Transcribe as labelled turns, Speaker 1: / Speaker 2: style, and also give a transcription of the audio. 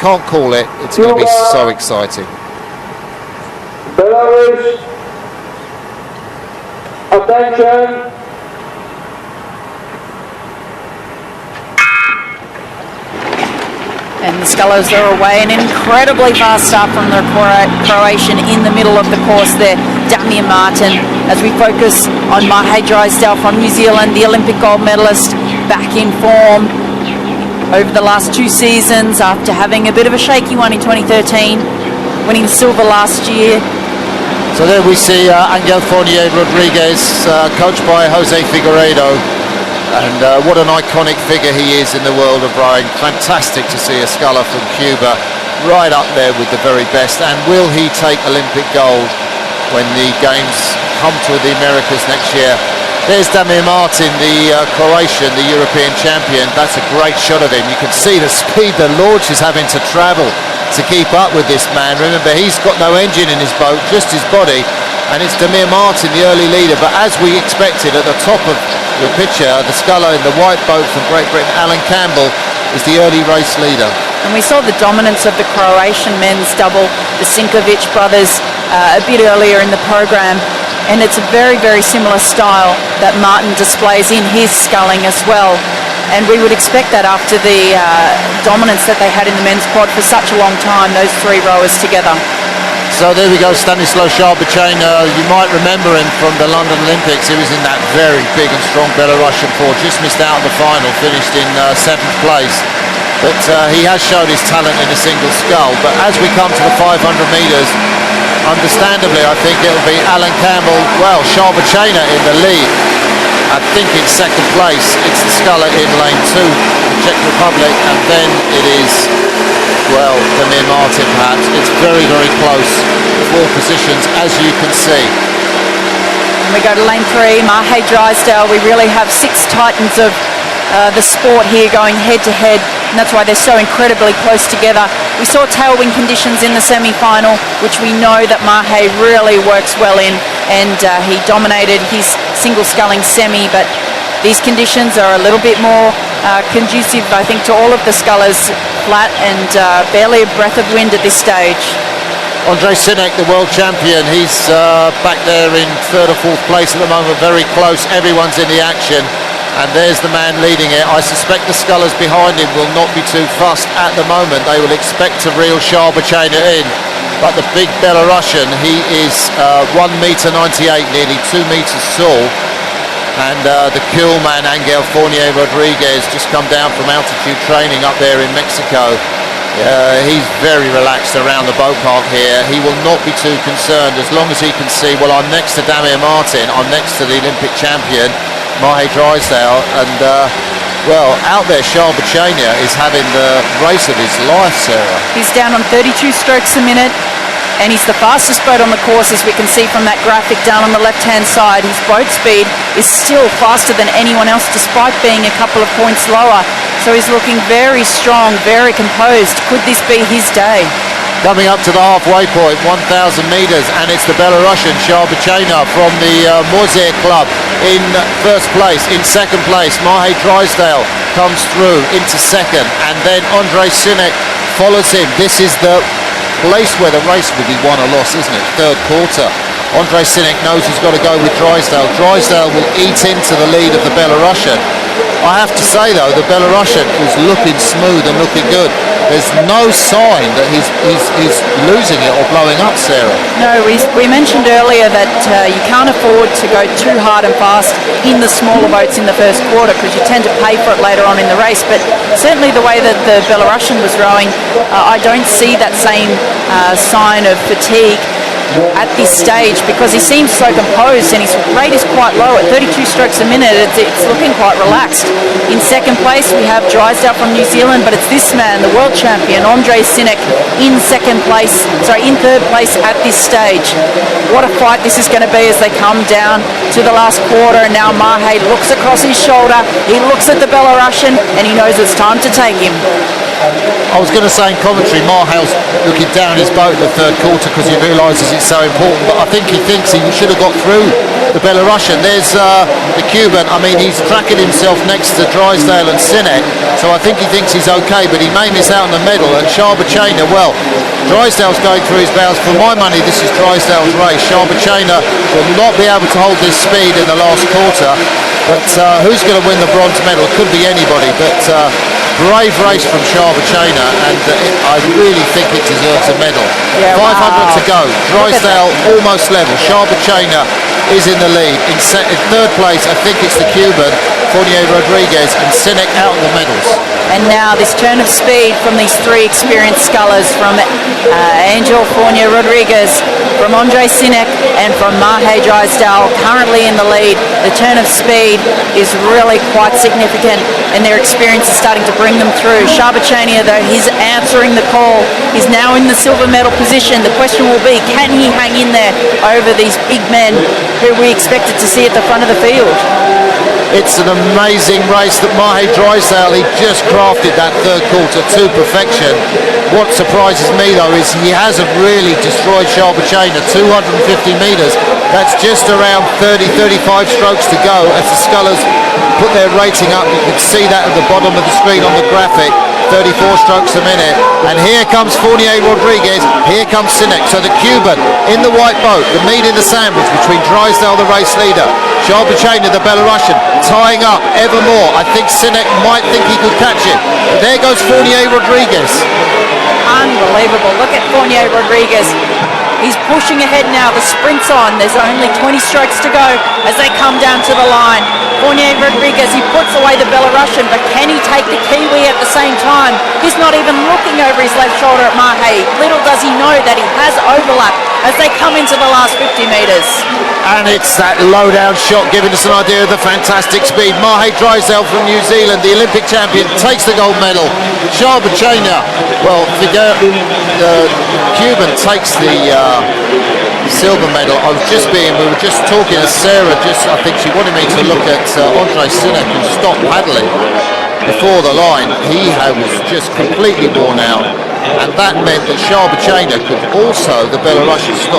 Speaker 1: can't call it. It's going to be so exciting.
Speaker 2: Belarus, attention.
Speaker 3: And the Scullers are away. An incredibly fast start from the Croatian in the middle of the course there, Damien Martin, as we focus on Mahe Drysdale from New Zealand, the Olympic gold medalist, back in form over the last 2 seasons after having a bit of a shaky one in 2013, winning silver last year.
Speaker 1: So there we see Angel Fournier Rodriguez, coached by Jose Figueiredo. And what an iconic figure he is in the world of rowing. Fantastic to see a sculler from Cuba right up there with the very best. And will he take Olympic gold when the games come to the Americas next year? There's Damir Martin, the Croatian, the European champion. That's a great shot of him. You can see the speed the launch is having to travel to keep up with this man. Remember, he's got no engine in his boat, just his body. And it's Damir Martin, the early leader. But as we expected, at the top of your picture, the sculler in the white boat from Great Britain, Alan Campbell, is the early race leader.
Speaker 3: And we saw the dominance of the Croatian men's double, the Sinkovic brothers, a bit earlier in the program. And it's a very, very similar style that Martin displays in his sculling as well. And we would expect that after the dominance that they had in the men's quad for such a long time, those 3 rowers together.
Speaker 1: So there we go, Stanislav Sharbachina. You might remember him from the London Olympics. He was in that very big and strong Belarusian quad. Just missed out in the final, finished in 7th place. But he has shown his talent in the single scull. But as we come to the 500 metres, understandably, I think it'll be Alan Campbell, well, Sharbachina in the lead. I think in 2nd place, it's the sculler in lane 2, the Czech Republic, and then it is, well, Damir Martin perhaps. It's very, very close, 4 positions, as you can see.
Speaker 3: And we go to lane 3, Mahe Drysdale. We really have 6 titans of the sport here going head to head, and that's why they're so incredibly close together. We saw tailwind conditions in the semi-final, which we know that Mahe really works well in, and he dominated his single sculling semi, but these conditions are a little bit more conducive, I think, to all of the scullers. Flat and barely a breath of wind at this stage.
Speaker 1: Andrei Sinek, the world champion, he's back there in 3rd or 4th place at the moment, very close. Everyone's in the action, and there's the man leading it. I suspect the scullers behind him will not be too fussed at the moment. They will expect to reel Sharbachina in, but the big Belarusian, he is 1.98 m, nearly 2 meters tall. And the cool man, Angel Fournier Rodriguez, just come down from altitude training up there in Mexico. He's very relaxed around the boat park here. He will not be too concerned as long as he can see, well, I'm next to Damir Martin, I'm next to the Olympic champion, Mahe Drysdale, and well, out there Sharbachina is having the race of his life, Sarah.
Speaker 3: He's down on 32 strokes a minute. And he's the fastest boat on the course, as we can see from that graphic down on the left-hand side. His boat speed is still faster than anyone else, despite being a couple of points lower. So he's looking very strong, very composed. Could this be his day?
Speaker 1: Coming up to the halfway point, 1,000 metres, and it's the Belarusian Sharbachina from the Morzir Club in 1st place. In 2nd place, Mahe Drysdale comes through into 2nd, and then Andrei Sinek follows him. This is the place where the race will be won or lost, isn't it? 3rd quarter. Andrei Sinek knows he's got to go with Drysdale. Drysdale will eat into the lead of the Belarusian. I have to say, though, the Belarusian is looking smooth and looking good. There's no sign that he's losing it or blowing up, Sarah.
Speaker 3: No, we mentioned earlier that you can't afford to go too hard and fast in the smaller boats in the 1st quarter, because you tend to pay for it later on in the race. But certainly the way that the Belarusian was rowing, I don't see that same sign of fatigue at this stage, because he seems so composed and his rate is quite low at 32 strokes a minute. It's looking quite relaxed. In 2nd place we have Drysdale from New Zealand, but it's this man, the world champion, Andrei Sinek, in 3rd place at this stage. What a fight this is going to be as they come down to the last quarter, and now Mahe looks across his shoulder, he looks at the Belarusian, and he knows it's time to take him.
Speaker 1: I was going to say in commentary, Mahe's looking down his boat in the 3rd quarter because he realises it's so important, but I think he thinks he should have got through the Belarusian. There's the Cuban. I mean, he's tracking himself next to Drysdale and Sinek, so I think he thinks he's okay, but he may miss out on the medal. And Sharbachina, well, Drysdale's going through his battles. For my money, this is Drysdale's race. Sharbachina will not be able to hold this speed in the last quarter, but who's going to win the bronze medal? It could be anybody, but brave race from Sharbachina, and I really think it deserves a medal.
Speaker 3: Yeah,
Speaker 1: 500 to go. Drysdale almost level. Sharbachina is in the lead. In third place, I think it's the Cuban, Fournier Rodriguez, and Sinek out of the medals.
Speaker 3: And now this turn of speed from these three experienced scullers, from Angel Fournier Rodriguez, from Andre Sinek, and from Mahe Drysdale, currently in the lead. The turn of speed is really quite significant, and their experience is starting to bring them through. Sharbachina, though, he's answering the call. He's now in the silver medal position. The question will be, can he hang in there over these big men who we expected to see at the front of the field?
Speaker 1: It's an amazing race that Mahe Drysdale, he just crafted that third quarter to perfection. What surprises me, though, is he hasn't really destroyed Sharbachina. 250 metres, that's just around 30-35 strokes to go as the scullers put their rating up. You can see that at the bottom of the screen on the graphic, 34 strokes a minute. And here comes Fournier Rodriguez, here comes Sinek. So the Cuban in the white boat, the meat in the sandwich between Drysdale, the race leader, Sharbachina, the Belarusian, tying up ever more. I think Sinek might think he could catch it. But there goes Fournier Rodriguez.
Speaker 3: Unbelievable. Look at Fournier Rodriguez. He's pushing ahead now. The sprint's on. There's only 20 strokes to go as they come down to the line. Fournier Rodriguez, he puts away the Belarusian, but can he take the Kiwi at the same time? He's not even looking over his left shoulder at Mahe. Little does he know that he has overlap as they come into the last 50 metres.
Speaker 1: And it's that low-down shot giving us an idea of the fantastic speed. Mahe Drysdale from New Zealand, the Olympic champion, takes the gold medal. Sharbachina, well, the Cuban takes the silver medal. We were just talking to Sarah, I think she wanted me to look at Andre Sinek, who stopped paddling before the line. He was just completely worn out, and that meant that Sharbachina could also, the Belarusian, stop